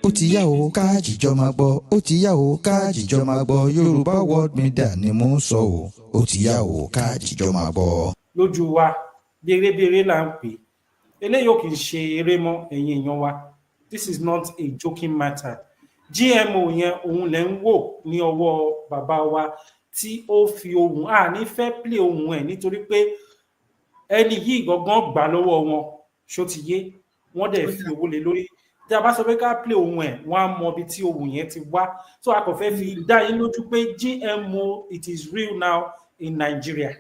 Ó ti yá o ká jíjọ máa gbọ́, ó ti yá o ká jíjọ máa gbọ́, Yorùbá World Media ni mò ń sọ o, ó ti yá o ká jíjọ máa gbọ́. Lójú wa bèrèbèrè là ń pè eléyìí ò kì í ṣe eré mọ́ ẹ̀yin èèyàn wa. This is not a joking matter. GMO yẹn òun lẹ ń wò ní ọwọ́ bàbá wa tí ó fi ohùn ní fẹ́ play ohùn ẹ̀ nítorí pé ẹni yìí gangan gbà lọ́wọ́ wọn ṣó ti yé wọ́n dẹ̀ fi owó lé lórí. Tí a bá sọ pé ká play ohùn ẹ̀ wọ́n á mọ ibi tí ohùn yẹn ti wá. So a kò fẹ́ fi dá yín lójú pé GMO it is real now in Nigeria.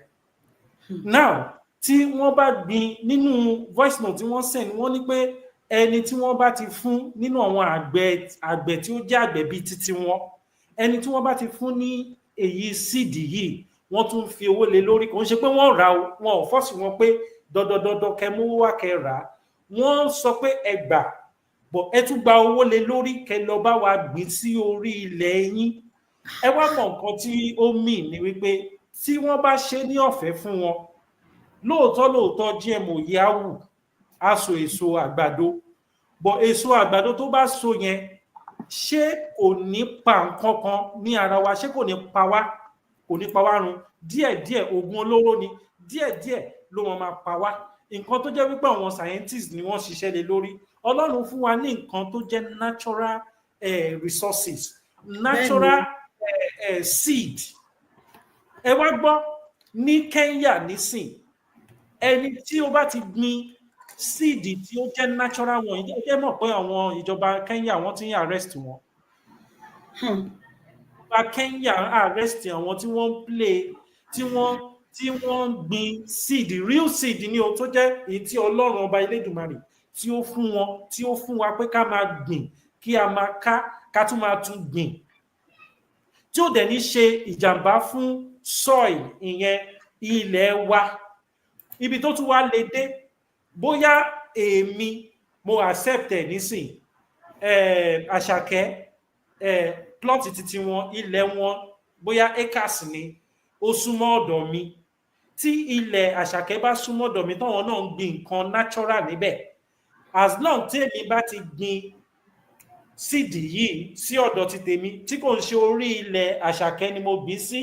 Now tí wọ́n bá gbin nínú voice note tí wọ́n send wọ́n ní pé ẹni tí wọ́n bá ti fún nínú àwọn àgbẹ̀ tí ó jẹ́ àgbẹ̀ bíi títí wọn ẹni tí wọ́n bá ti fún ní èyí síìdì yìí wọ́n tún fi owó lé lórí kò ń ṣe pé wọ́n rà wọn ò fọ́ọ̀sì wọn pé dandandandan kẹ́ mú wá kẹ́ rà á wọ́n sọ pé ẹ gbà bọ̀ ẹ tún gba owó lé lórí kẹ́ lọ bá wa gbìn sí orí ilẹ̀ yín. Ẹ wá mọ̀ nǹkan tí ó mì ní wípé tí wọ́n bá ṣe ní ọ̀fẹ́ fún wọn lóòótọ́ GMO yìí á wù á so èso àgbàdo bọ̀ èso àgbàdo tó bá so yẹn ṣé kò ní pa nǹkan kan ní ara wa ṣé kò ní pa wá run díẹ̀díẹ̀ oògùn olóró ni díẹ̀díẹ̀ ló máa pa wá nǹkan tó jẹ́ wípé àwọn scientists ni wọ́n ṣiṣẹ́ lé lórí. Ọlọ́run fún wa ní nǹkan tó jẹ́ natural resources natural seed. Ẹ wá gbọ́ ní Kenya nísìn ẹni tí ó bá ti gbin síìdì tí ó jẹ́ natural wọn ẹ jẹ́ mọ̀ pé àwọn ìjọba Kenya wọ́n ti ń arrest wọn. Ìjọba Kenya arrest àwọn tí wọ́n ń play tí wọ́n gbin síìdì real seed ni o tó jẹ́ èyí tí Ọlọ́run ọba Elédùmarè tí ó fún wọn tí ó fún wa pé ká máa gbìn kí a máa ká tún máa tún gbìn tí ó dẹ̀ ní ṣe ìjàmbá fún soil ìyẹn ilẹ̀ wa. Ibi tó tún wá lè dé bóyá èmi mo accept ẹ̀ nísìn Àṣàkẹ́ plot títí wọn ilẹ̀ wọn bóyá acres ni ó súnmọ́ ọ̀dọ̀ mi tí ilẹ̀ Àṣàkẹ́ bá súnmọ́ ọ̀dọ̀ mi táwọn náà ń gbin nǹkan natural níbẹ̀ as long tí èmi bá ti gbin síìdì yìí sí ọ̀dọ̀ ti tèmi tí kò ń ṣe orí ilẹ̀ Àṣàkẹ́ ni mo gbìn sí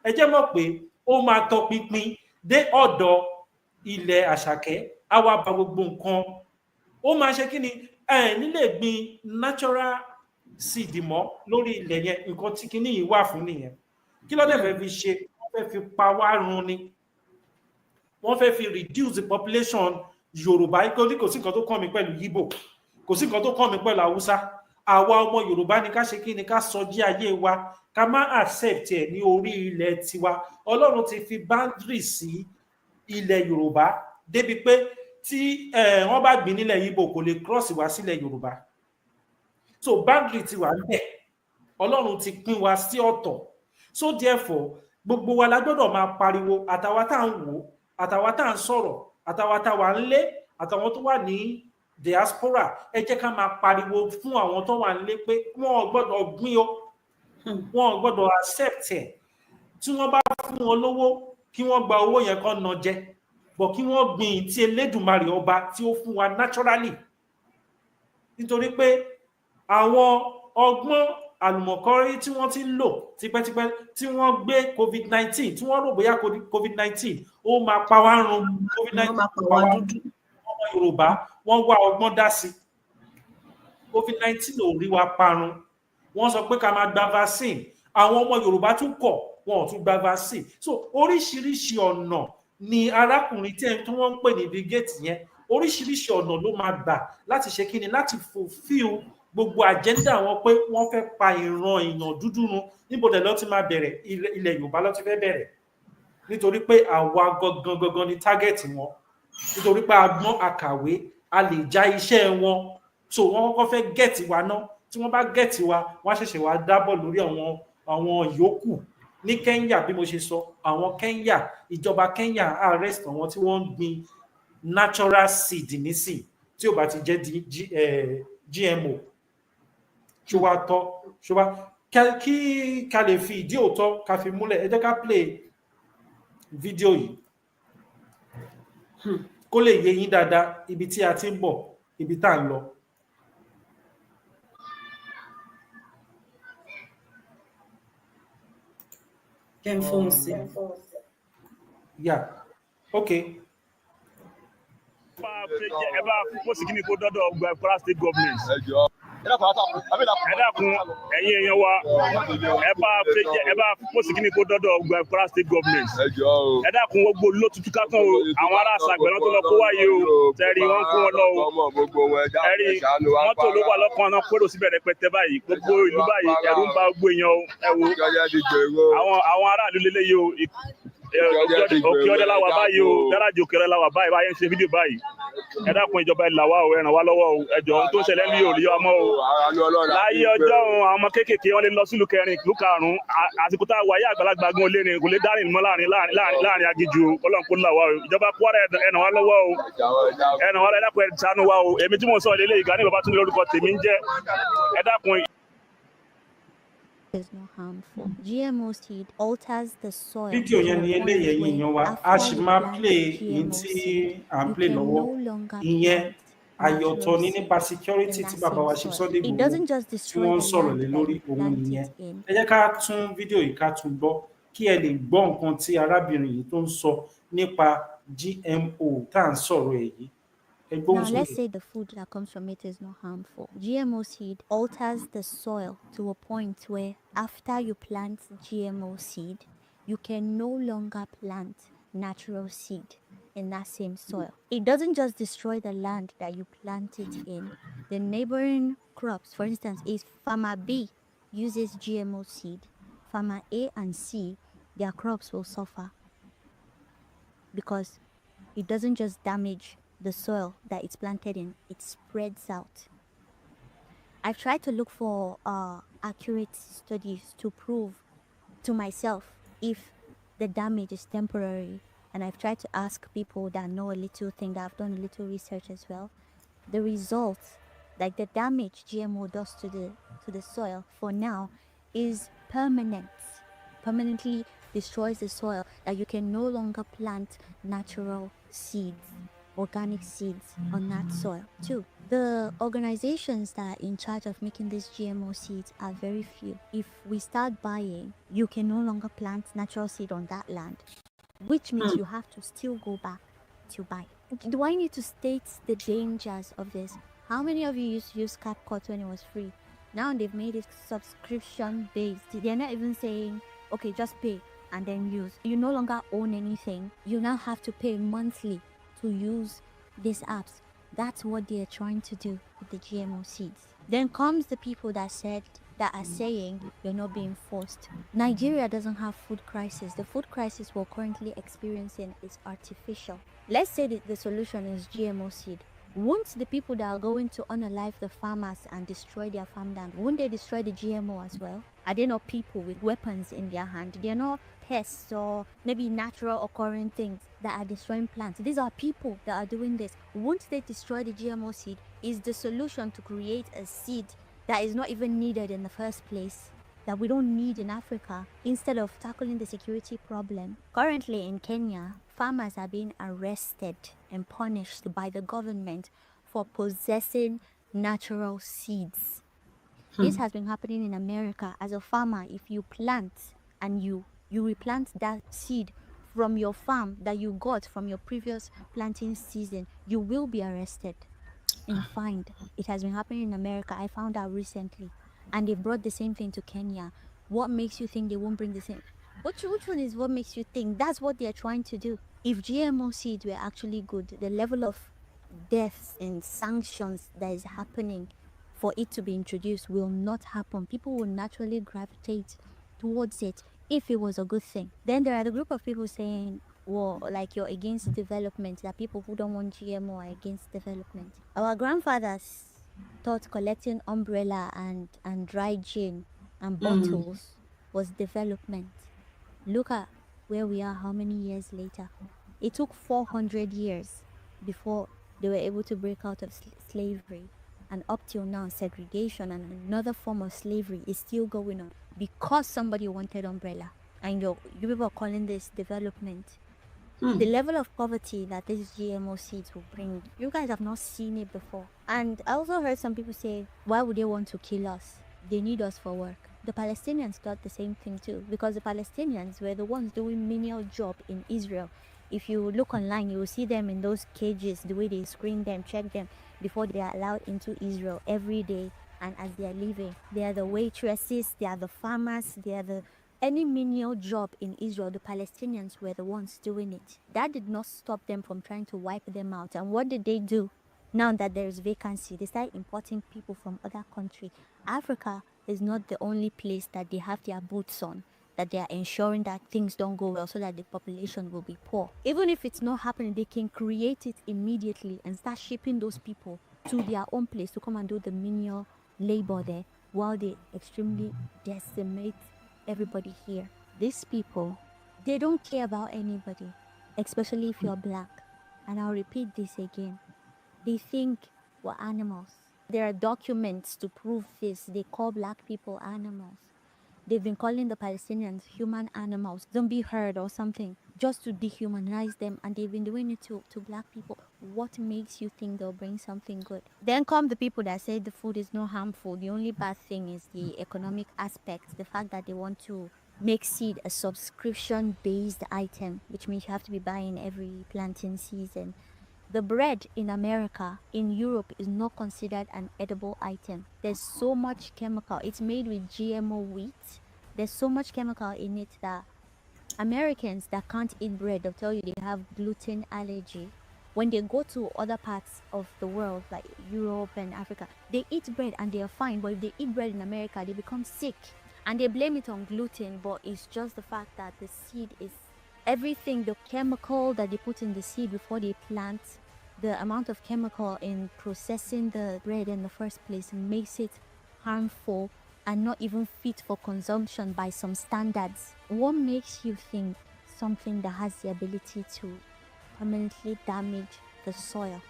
ẹ jẹ́ mọ̀ pé ó máa tọpinpin dé ọ̀dọ̀ ilẹ̀ Àṣàkẹ́ á wá bà gbogbo nǹkan ó máa ṣe kí ni nílé gbin natural seed mọ́ lórí ilẹ̀ yẹn nǹkan tí kíní yìí wà fún nìyẹn. Kí ló dé fẹ́ fi ṣe wọ́n fẹ́ fi pa wá run ni wọ́n fẹ́ fi reduce the population Yorùbá kò sí nǹkan tó kàn mí pẹ̀lú Yíbò kò sí nǹkan tó kàn mí pẹ̀lú Haúsá àwa ọmọ Yorùbá ni ká ṣe kí ni ká sọjí ayé wa ká má accept ẹ̀ ní orí ilẹ̀ tiwa. Ọlọ́run ti fi boundary sí ilẹ̀ Yorùbá débi pé tí wọ́n bá gbìn nílẹ̀ Yíbò kò lè cross wá sílẹ̀ Yorùbá. So boundary ti wà níbẹ̀ Ọlọ́run ti pín wa sí ọ̀tọ̀. So therefore gbogbo wa la gbọ́dọ̀ máa pariwo àtàwa tá à ń wò àtàwa tá à ń sọ̀rọ̀ àtàwa tá wà nílé àtàwọn tó wà ní diaspora ẹ jẹ́ ká máa pariwo fún àwọn tó wà nílé pé wọ́n ò gbọ́dọ̀ gbìn o wọ́n ò gbọ́dọ̀ accept ẹ̀ tí wọ́n bá fún wọn lówó kí wọ́n gba owó yẹn kan ná jẹ bọ̀ kí wọ́n gbìn tí Elédùmarè ọba tí ó fún wa naturally nítorí pé àwọn ọgbọ́n àlùmọ̀kọ́rí tí wọ́n ti ń lò tipẹ́tipẹ́ tí wọ́n gbé COVID-19 tí wọ́n rò bóyá COVID-19 ó máa pa wá run COVID-19 pa wá dúdú ọmọ Yorùbá wọ́n wá ọgbọ́n dá sí COVID-19 ò rí wa parun wọ́n sọ pé ká máa gba vaccine àwọn ọmọ Yorùbá tún kọ̀ wọn ò tún gba vaccine. So oríṣiríṣi ọ̀nà ni arákùnrin tí wọ́n ń pè ní Bill Gates yẹn oríṣiríṣi ọ̀nà ló máa gbà láti ṣe kíni láti fulfill gbogbo agenda wọn pé wọ́n fẹ́ pa ìran èèyàn dúdú run. Níbo dẹ̀ ló ti máa bẹ̀rẹ̀ ilẹ̀ Yorùbá ló ti fẹ́ bẹ̀rẹ̀ nítorí pé àwa gangan ni target wọn nítorí pé a gbọ́n àkàwé a lè já iṣẹ́ wọn. So wọ́n kọ́kọ́ fẹ́ gẹ̀tì wa náà tí wọ́n bá gẹ̀tì wa wọ́n á ṣẹ̀ṣẹ̀ wá dábọ̀ lórí àwọn yòókù. Ní Kenya bí mo ṣe sọ àwọn Kenya ìjọba Kenya arrest àwọn tí wọ́n ń gbin natural seed nísìn tí ó bá ti jẹ́ GMO ṣùgbọ́n tọ́ ṣùgbọ́n kí ká lè fi ìdí òótọ́ ká fi múlẹ̀ ẹ jẹ́ ká play fídíò yìí kó lè yé yín dáadáa ibi tí a ti ń bọ̀ ibi tá à ń lọ. Jẹ́ ń fóun sí. Yeah, okay. ẹ bá pósì kí ni kó dọ́dọ̀ Kwara State Government. ẹ dákun ẹ̀yin èèyàn wa ẹ bá pósì kí ni kó dọ́dọ̀ Kwara State Government. ẹ dákun gbogbo ló tutù ká tán o àwọn ará àṣàgbẹ̀ náà tó lọ kó wáyé o tẹ̀rí wọ́n kó wọn lọ o ẹ̀rí mọ́tò ló wà lọ́kàn náà kóró síbẹ̀ rẹpẹtẹ báyìí gbogbo ìlú báyìí ẹ̀rù ń ba gbogbo èèyàn o ẹ wo àwọn aráàlú lélẹ́yìí o òkè ọdẹ la wà báyìí o gáràjì òkè ọdẹ la wà báyìí báyìí ń ṣe fídíò báyìí ẹ dákun ìjọba ẹ là wá o ẹ ràn wá lọ́wọ́ o ẹ jọ̀ọ́ ohun tó ń ṣẹlẹ̀ ní òòlì ọmọ o láyé ọjọ́ àwọn ọmọ kéékèèké wọn lè lọ sílùú kẹrin ìlú karùnún àsìkò tá a wáyé àgbàlagbà gan olé ni kò lè dárìn mọ́ láàrin agíjú Ọlọ́run kó là wá o ìjọba Kwara ẹ ràn wá lọ́wọ́ o ẹ ràn wá lọ́wọ́ ẹ dákun ẹ ṣàánú wa o èmi tí mo sọ lélẹ́yìí Gani Babatunde lórúkọ tèmi ń jẹ́ ẹ dákun. Is not harmful. GMO seed alters the soil. Fídíò yẹn ni eléyìí ẹ̀yin èèyàn wa a sì máa play yín tí à ń play lọ́wọ́ ìyẹn àyọ̀tọ̀ ní nípa security tí bàbá wa ṣe Sunday Igboho tí wọ́n ń sọ̀rọ̀ lé lórí òun nìyẹn. Ẹ jẹ́ ká tún fídíò yìí ká tún gbọ́ kí ẹ lè gbọ́ nǹkan tí arábìnrin yìí tó ń sọ nípa GMO tá à ń sọ̀rọ̀ ẹ̀ yìí. Now, let's say the food that comes from it is not harmful. GMO seed alters the soil to a point where after you plant GMO seed, you can no longer plant natural seed in that same soil. It doesn't just destroy the land that you plant it in. The neighboring crops, for instance, if Farmer B uses GMO seed, Farmer A and C, their crops will suffer because it doesn't just damage the soil that it's planted in, it spreads out. I've tried to look for accurate studies to prove to myself if the damage is temporary, and I've tried to ask people that know a little thing, that have done a little research as well. The results, like the damage GMO does to the soil for now, is permanent. Permanently destroys the soil, that you can no longer plant natural seeds, organic seeds on that soil too. The organizations that are in charge of making these GMO seeds are very few. If we start buying, you can no longer plant natural seed on that land, which means you have to still go back to buy. Do I need to state the dangers of this? How many of you used to use CapCut when it was free? Now they've made it subscription based. They're not even saying, okay, just pay and then use. You no longer own anything. You now have to pay monthly to use these apps. That's what they're trying to do with the GMO seeds. Then comes the people that are saying you're not being forced. Nigeria doesn't have food crisis. The food crisis we're currently experiencing is artificial. Let's say that the solution is GMO seed. Won't the people that are going to unalive the farmers and destroy their farmland, won't they destroy the GMO as well? Are they not people with weapons in their hand? They're not pests or maybe natural occurring things that are destroying plants. These are people that are doing this. Won't they destroy the GMO seed? Is the solution to create a seed that is not even needed in the first place, that we don't need in Africa, instead of tackling the security problem? Currently in Kenya, farmers are being arrested and punished by the government for possessing natural seeds. This has been happening in America. As a farmer, if you plant and you replant that seed from your farm that you got from your previous planting season, you will be arrested and fined. It has been happening in America. I found out recently. And they brought the same thing to Kenya. What makes you think they won't bring the same? Which one is what makes you think? That's what they're trying to do. If GMO seeds were actually good, the level of deaths and sanctions that is happening for it to be introduced will not happen. People will naturally gravitate towards it if it was a good thing. Then there are the group of people saying, well, like you're against development, that people who don't want GMO are against development. Our grandfathers thought collecting umbrella and dry gin and bottles was development. Look at where we are, how many years later. It took 400 years before they were able to break out of slavery. And up till now, segregation and another form of slavery is still going on because somebody wanted umbrella. And you people are calling this development. The level of poverty that these GMO seeds will bring, you guys have not seen it before. And I also heard some people say, why would they want to kill us? They need us for work. The Palestinians thought the same thing too, because the Palestinians were the ones doing menial job in Israel. If you look online, you will see them in those cages, the way they screen them, check them before they are allowed into Israel every day. And as they are leaving, they are the waitresses, they are the farmers, they are the any menial job in Israel. The Palestinians were the ones doing it. That did not stop them from trying to wipe them out. And what did they do? Now that there is vacancy, they start importing people from other countries. Africa is not the only place that they have their boots on, that they are ensuring that things don't go well so that the population will be poor. Even if it's not happening, they can create it immediately and start shipping those people to their own place to come and do the menial labor there while they extremely decimate everybody here. These people, they don't care about anybody, especially if you're black. And I'll repeat this again. They think we're animals. There are documents to prove this. They call black people animals. They've been calling the Palestinians human animals. Don't be heard or something, just to dehumanize them. And they've been doing it to black people. What makes you think they'll bring something good? Then come the people that say the food is not harmful. The only bad thing is the economic aspect. The fact that they want to make seed a subscription-based item, which means you have to be buying every planting season. The bread in America, in Europe, is not considered an edible item. There's so much chemical. It's made with GMO wheat. There's so much chemical in it that Americans that can't eat bread, they'll tell you they have gluten allergy. When they go to other parts of the world, like Europe and Africa, they eat bread and they are fine. But if they eat bread in America, they become sick. And they blame it on gluten, but it's just the fact that the seed is everything, the chemical that they put in the seed before they plant, the amount of chemical in processing the bread in the first place makes it harmful and not even fit for consumption by some standards. What makes you think something that has the ability to permanently damage the soil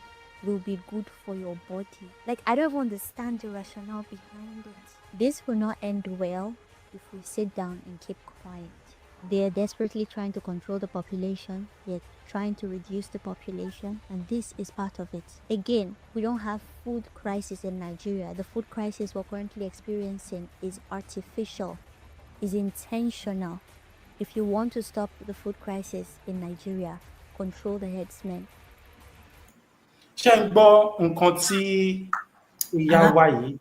will be good for your body? Like, I don't even understand the rationale behind it. This will not end well if we sit down and keep quiet. They are desperately trying to control the population, yet trying to reduce the population, and this is part of it. Again, we don't have food crisis in Nigeria. The food crisis we're currently experiencing is artificial, is intentional. If you want to stop the food crisis in Nigeria, control the herdsmen. ṣé ń gbọ́ nǹkan tí ìyá wa yìí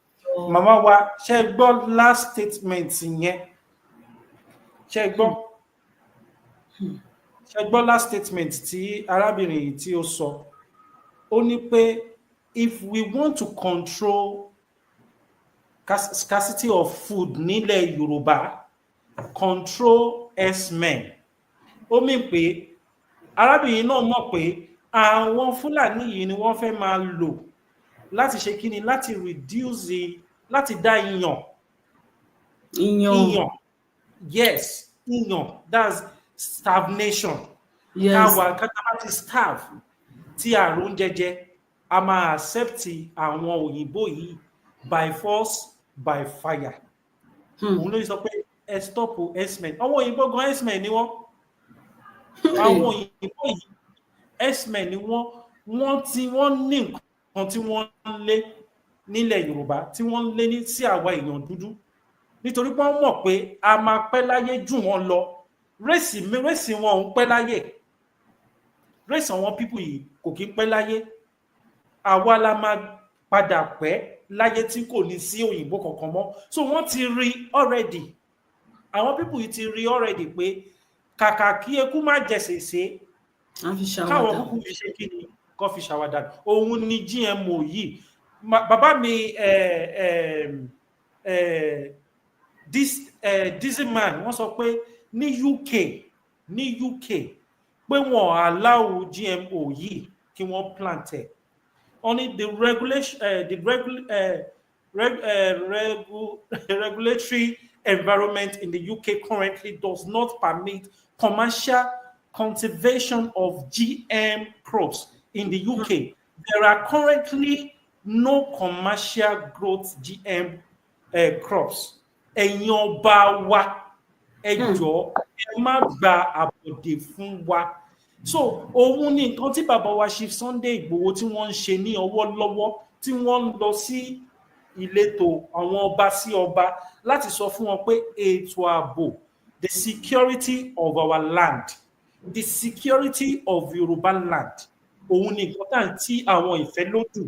màmá wa ṣé gbọ́ last statement yẹn ṣé gbọ́ last statement tí arábìnrin yìí tí ó sọ ó ní pé if we want to control scarcity of food nílẹ̀ Yorùbá, control herdsmen. Ó mì pé arábìnrin náà mọ̀ pé àwọn Fúlàní yìí ni wọ́n fẹ́ máa lò láti ṣe kíni, láti reduce, láti dá iyàn. Yes, iyàn, that's stagnation. Yes. Our capacity starve tí àrùn jẹjẹ a máa accept àwọn òyìnbó yìí by force by fire. Òun ló sọ pé ẹ stop herdsmen. Àwọn òyìnbó gan herdsmen ni wọ́n. Àwọn òyìnbó yìí herdsmen ni wọ́n ní nǹkan tí wọ́n ń lé nílẹ̀ Yorùbá, tí wọ́n ń lé ní sí àwa èèyàn dúdú. Nítorí pé wọ́n mọ̀ pé a máa pẹ́ láyé jù wọ́n lọ. Rẹ́sì wọn ò ń pẹ́ láyé. Rẹ́sì àwọn pípù yìí kò kí ń pẹ́ láyé. Àwa la máa padà pẹ́ láyé tí kò ní sí òyìnbó kankan mọ́. So wọ́n ti rí already. Àwọn pípù yìí ti rí already pé kàkà kí eku má jẹ̀sẹ̀sẹ̀, káwọn pípù yìí ṣe kí ni kó fi ṣàwádà. Òun ni GMO yìí. Bàbá mi this man wọ́n sọ pé ní UK pé wọ́n allow GMO yìí kí wọ́n plant ẹ̀. Only the regulatory environment in the UK currently does not permit commercial cultivation of GM crops in the UK. There are currently no commercial growth GM crops. Ẹ̀yin ọba wa, ẹ jọ̀ọ́ ẹ má gba àbọ̀dè fún wa. so òun ni nǹkan tí bàbá wa Chief Sunday Igboho tí wọ́n ń ṣe ní ọwọ́ lọ́wọ́ tí wọ́n ń lọ sí ìletò àwọn ọba sí ọba láti sọ fún wọn pé ètò ààbò, the security of our land, the security of Yoruba land, òun ni nǹkan tí àwọn ìfẹ́lódù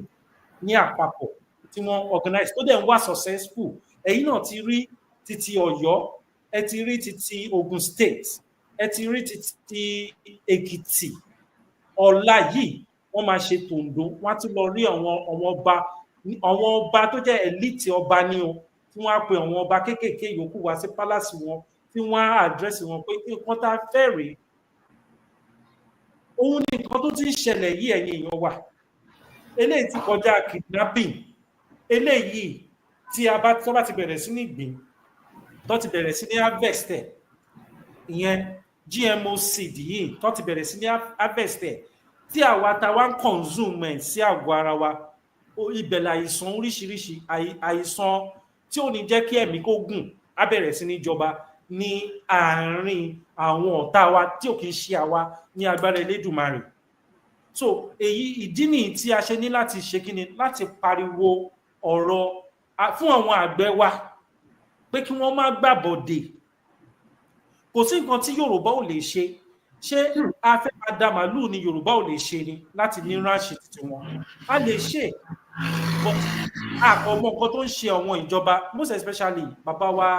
ní àpapọ̀ tí wọ́n organize tó dẹ̀ ń wà successful. Ẹ̀yin náà ti rí títí Ọ̀yọ́, ẹ ti rí títí Ogun State, ẹ ti rí títí Èkìtì. Ọ̀la yìí wọ́n máa ṣe tòǹdó, wọ́n á tún lọ rí àwọn ọba tó jẹ́ elite ọba ní o, tí wọ́n á pe àwọn ọba kéékèèké yòókù wá sí palace wọn, tí wọ́n á àdírẹ́sì wọn pé nǹkan tá a fẹ́ rèé. Òun ni nǹkan tó ti ń ṣẹlẹ̀ yìí ẹ̀yin èèyàn wa. Eléyìí ti kọjá kidnapping. Eléyìí tí tó bá ti bẹ̀rẹ̀ sí ní gbìn, tó ti bẹ̀rẹ̀ sí ní harvest ẹ̀, ìyẹn GMO seed yìí tó ti bẹ̀rẹ̀ sí ní harvest ẹ̀, tí àwa ta wá ń consume ẹ̀ sí àgọ́ ara wa, ìbẹ̀lẹ̀ àìsàn oríṣiríṣi, àìsàn tí ò ní jẹ́ kí ẹ̀mí kó gùn á bẹ̀rẹ̀ sí ní jọba ní àárín àwọn ọ̀tá wa tí ò kì í ṣe àwa ní agbára Elédùmarè. So ìdí nìyí tí a ṣe ní láti ṣe kíni, láti pariwo ọ̀rọ̀ fún àwọn àgbẹ̀ wa pé kí wọ́n má gbàbọ̀dè. Kò sí nǹkan tí Yorùbá ò lè ṣe. Ṣé a fẹ́ máa da màálù ni Yorùbá ò lè ṣe ni láti ní ránṣẹ́ títí wọn? A lè ṣe, but àkọ́mọ nǹkan tó ń ṣe àwọn ìjọba, most especially bàbá wa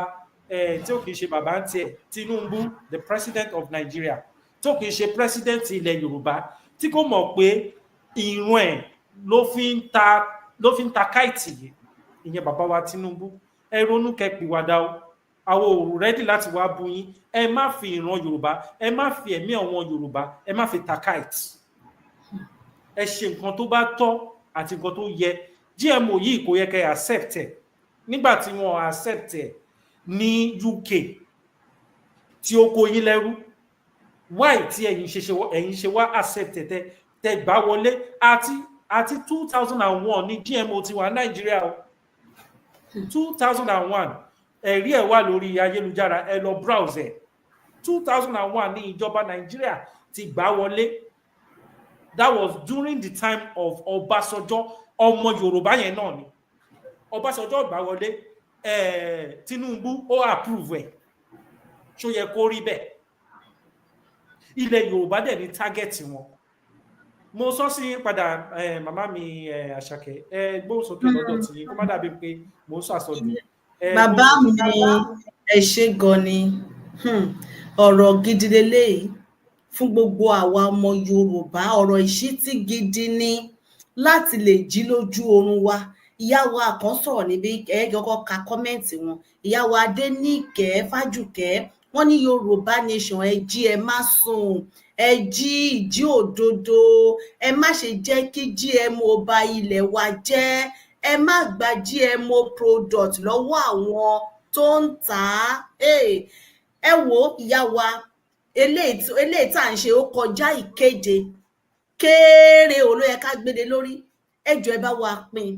tí ó kì í ṣe bàbá ń tiẹ̀, Tinubu, the president of Nigeria, tí ó kì í ṣe president ilẹ̀ Yorùbá, tí kò mọ̀ pé ìrun ẹ̀ ló fi ń ta káìtì yìí, ìyẹn bàbá wa Tinubu. Ẹ ronú kẹpìwàdà o, àwọn ò rẹ́dì láti wá bú yín. Ẹ má fi ìran Yorùbá, ẹ má fi ẹ̀mí àwọn Yorùbá, ẹ má fi ta káìtì. Ẹ ṣe nǹkan tó bá tọ́ àti nǹkan tó yẹ. GMO yìí kò yẹ kẹ́ accept ẹ̀. Nígbà tí wọ́n accept ẹ̀ ní UK tí ó kó yín lẹ́rú, why tí ẹ̀yin ṣe wá accept ẹ̀ tẹ́ gbà wọlé? Àti 2001 ní GMO ti wà Nàìjíríà o. 2001 ẹ̀rí ẹ̀ wà lórí ayélujára, ẹ lọ browse ẹ̀. 2001 ní ìjọba Nàìjíríà ti gbà wọlé. That was during the time of Ọbásanjọ́, ọmọ Yorùbá yẹn náà ni. Ọbásanjọ́ gbà wọlé, Tinubu ó approve ẹ̀. Ṣó yẹ kó rí bẹ́ẹ̀? Ilẹ̀ Yorùbá dẹ̀ ní target wọn. Mo sọ sí padà màmá mi Àṣàkẹ́, gbóhùnsókè lọ́dọ̀ tí kó má dàbí pé mo ń sọ àsọdùn. Bàbá mi ẹ ṣé gan ni, ọ̀rọ̀ gidi leléyìí fún gbogbo àwa ọmọ Yorùbá, ọ̀rọ̀ ìṣítí gidi ni láti lè jí lójú oorun wa. Ìyá wa kan sọ̀rọ̀ níbi kọ́kọ́ ka kọ́mẹ́ǹtì wọn. Ìyá wa Adéníkẹ́ Fájùkẹ́, wọ́n ní Yorùbá nation, ẹ jí, ẹ má sùn, ẹ jí ìjí òdodo, ẹ má ṣe jẹ́ kí GMO ba ilẹ̀ wa jẹ́, ẹ má gba GMO product lọ́wọ́ àwọn tó ń tà á. Ẹ wo ìyá wa, eléyìí tá à ń ṣe ó kọjá ìkéde, kéré ò ló yẹ ká gbéde lórí. Ẹ jọ̀ọ́ ẹ bá wa pín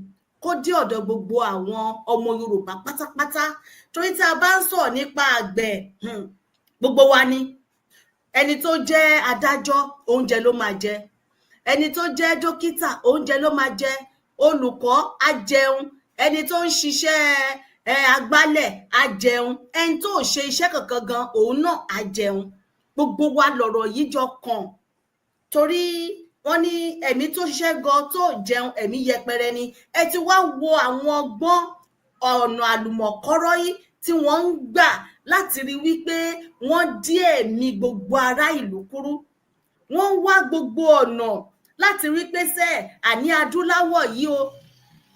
kó dé ọ̀dọ̀ gbogbo àwọn ọmọ Yorùbá pátápátá, torí tí a bá ń sọ̀rọ̀ nípa àgbẹ̀, gbogbo wa ni. Ẹni tó jẹ́ adájọ́, oúnjẹ ló máa jẹ. Ẹni tó jẹ́ dókítà, oúnjẹ ló máa jẹ. Olùkọ́ á jẹun. Ẹni tó ń ṣiṣẹ́ agbálẹ̀ á jẹun. Ẹni tó ṣe iṣẹ́ kankan gan, òun náà á jẹun. Gbogbo wa lọ̀rọ̀ yìí jọ kàn. Torí wọ́n ní ẹ̀mí tó ṣiṣẹ́ gan tó jẹun, ẹ̀mí yẹpẹrẹ ni. Ẹ ti wá wo àwọn ọgbọ́n ọ̀nà àlùmọ̀kọ́rọ́ yìí tí wọ́n ń gbà láti rí wípé wọ́n dí ẹ̀mí gbogbo ará ìlú kúrú. Wọ́n wá gbogbo ọ̀nà láti rí pé àní adúláwọ̀ yìí o,